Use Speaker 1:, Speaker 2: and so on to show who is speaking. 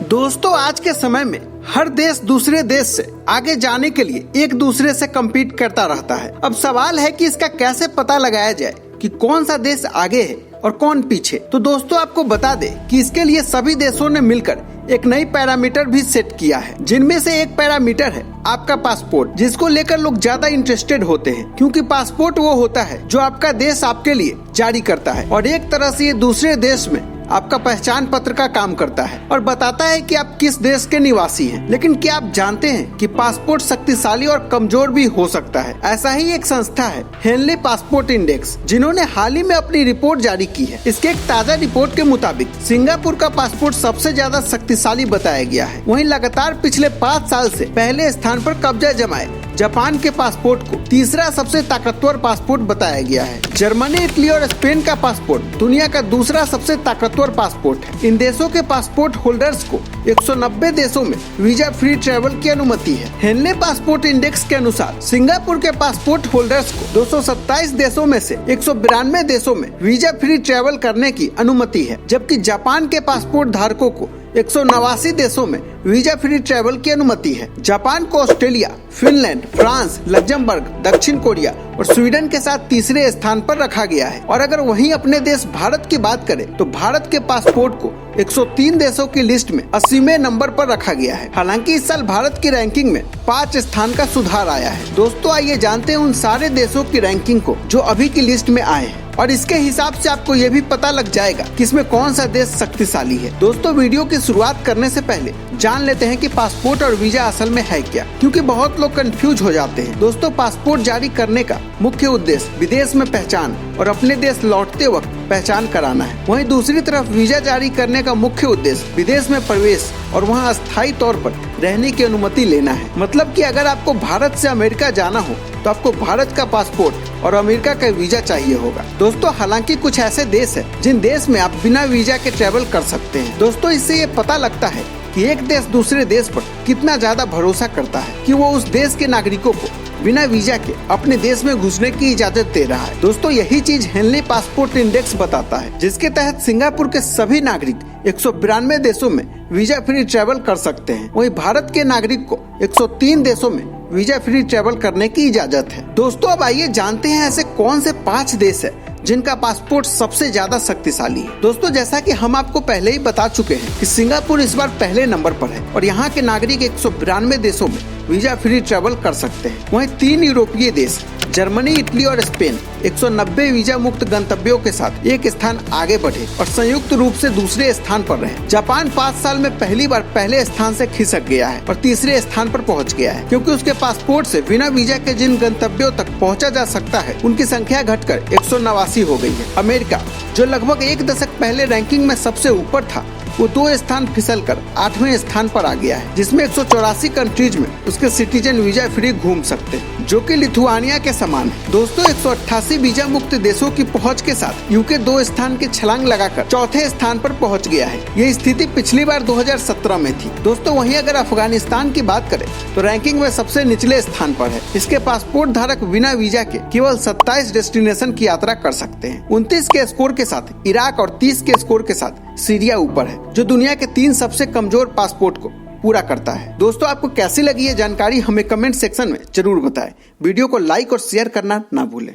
Speaker 1: दोस्तों आज के समय में हर देश दूसरे देश से आगे जाने के लिए एक दूसरे से कम्पीट करता रहता है। अब सवाल है कि इसका कैसे पता लगाया जाए कि कौन सा देश आगे है और कौन पीछे। तो दोस्तों आपको बता दें कि इसके लिए सभी देशों ने मिलकर एक नई पैरामीटर भी सेट किया है, जिनमें से एक पैरामीटर है आपका पासपोर्ट, जिसको लेकर लोग ज्यादा इंटरेस्टेड होते हैं, क्योंकि पासपोर्ट वो होता है जो आपका देश आपके लिए जारी करता है और एक तरह से ये दूसरे देश में आपका पहचान पत्र का काम करता है और बताता है कि आप किस देश के निवासी हैं। लेकिन क्या आप जानते हैं कि पासपोर्ट शक्तिशाली और कमजोर भी हो सकता है? ऐसा ही एक संस्था है हेनली पासपोर्ट इंडेक्स, जिन्होंने हाल ही में अपनी रिपोर्ट जारी की है। इसके एक ताजा रिपोर्ट के मुताबिक सिंगापुर का पासपोर्ट सबसे ज्यादा शक्तिशाली बताया गया है। वहीं लगातार पिछले 5 साल से पहले स्थान पर कब्जा जमाए जापान के पासपोर्ट को तीसरा सबसे ताकतवर पासपोर्ट बताया गया है। जर्मनी, इटली और स्पेन का पासपोर्ट दुनिया का दूसरा सबसे ताकतवर पासपोर्ट है। इन देशों के पासपोर्ट होल्डर्स को 190 देशों में वीजा फ्री ट्रैवल की अनुमति है। हेनली पासपोर्ट इंडेक्स के अनुसार सिंगापुर के पासपोर्ट होल्डर्स को 227 देशों में से 192 देशों में वीजा फ्री ट्रैवल करने की अनुमति है, जबकि जापान के पासपोर्ट धारकों को 189 देशों में वीजा फ्री ट्रैवल की अनुमति है। जापान को ऑस्ट्रेलिया, फिनलैंड, फ्रांस, लग्जमबर्ग, दक्षिण कोरिया और स्वीडन के साथ तीसरे स्थान पर रखा गया है। और अगर वहीं अपने देश भारत की बात करें तो भारत के पासपोर्ट को 103 देशों की लिस्ट में 80वें नंबर पर रखा गया है। हालांकि इस साल भारत की रैंकिंग में 5 स्थान का सुधार आया है। दोस्तों आइए जानते हैं उन सारे देशों की रैंकिंग को जो अभी की लिस्ट में आए हैं, और इसके हिसाब से आपको ये भी पता लग जाएगा कि इसमें कौन सा देश शक्तिशाली है। दोस्तों वीडियो की शुरुआत करने से पहले जान लेते हैं कि पासपोर्ट और वीजा असल में है क्या, क्योंकि बहुत लोग कंफ्यूज हो जाते हैं। दोस्तों पासपोर्ट जारी करने का मुख्य उद्देश्य विदेश में पहचान और अपने देश लौटते वक्त पहचान कराना है। वहीं दूसरी तरफ वीजा जारी करने का मुख्य उद्देश्य विदेश में प्रवेश और वहां अस्थायी तौर पर रहने की अनुमति लेना है। मतलब कि अगर आपको भारत से अमेरिका जाना हो तो आपको भारत का पासपोर्ट और अमेरिका का वीजा चाहिए होगा। दोस्तों हालांकि कुछ ऐसे देश हैं जिन देश में आप बिना वीजा के ट्रैवल कर सकते हैं। दोस्तों इससे ये पता लगता है कि एक देश दूसरे देश पर कितना ज्यादा भरोसा करता है कि वो उस देश के नागरिकों को बिना वीजा के अपने देश में घुसने की इजाजत दे रहा है। दोस्तों यही चीज हेनली पासपोर्ट इंडेक्स बताता है, जिसके तहत सिंगापुर के सभी नागरिक 192 देशों में वीजा फ्री ट्रैवल कर सकते हैं। वहीं भारत के नागरिक को 103 देशों में वीजा फ्री ट्रैवल करने की इजाजत है। दोस्तों अब आइए जानते हैं ऐसे कौन से 5 देश है जिनका पासपोर्ट सबसे ज्यादा शक्तिशाली है। दोस्तों जैसा कि हम आपको पहले ही बता चुके हैं कि सिंगापुर इस बार पहले नंबर पर है और यहाँ के नागरिक 192 देशों में वीजा फ्री ट्रैवल कर सकते हैं। वहीं 3 यूरोपीय देश जर्मनी, इटली और स्पेन 190 वीजा मुक्त गंतव्यों के साथ एक स्थान आगे बढ़े और संयुक्त रूप से दूसरे स्थान पर रहे। जापान 5 साल में पहली बार पहले स्थान से खिसक गया है और तीसरे स्थान पर पहुंच गया है, क्योंकि उसके पासपोर्ट से बिना वीजा के जिन गंतव्यों तक पहुंचा जा सकता है उनकी संख्या घटकर 189 हो गई है। अमेरिका जो लगभग 1 दशक पहले रैंकिंग में सबसे ऊपर था, वो 2 स्थान फिसल कर 8वें स्थान पर आ गया है, जिसमें 184 कंट्रीज में उसके सिटीजन वीजा फ्री घूम सकते हैं, जो कि लिथुआनिया के समान है। दोस्तों 188 वीजा मुक्त देशों की पहुंच के साथ यूके 2 स्थान की छलांग लगाकर 4थे स्थान पर पहुंच गया है। ये स्थिति पिछली बार 2017 में थी। दोस्तों वहीं अगर अफगानिस्तान की बात करें तो रैंकिंग में सबसे निचले स्थान पर है। इसके पासपोर्ट धारक बिना वीजा के केवल 27 डेस्टिनेशन की यात्रा कर सकते हैं। 29 के स्कोर के साथ इराक और 30 के स्कोर के साथ सीरिया ऊपर है, जो दुनिया के 3 सबसे कमजोर पासपोर्ट को पूरा करता है। दोस्तों आपको कैसी लगी ये जानकारी हमें कमेंट सेक्शन में जरूर बताएं। वीडियो को लाइक और शेयर करना ना भूलें।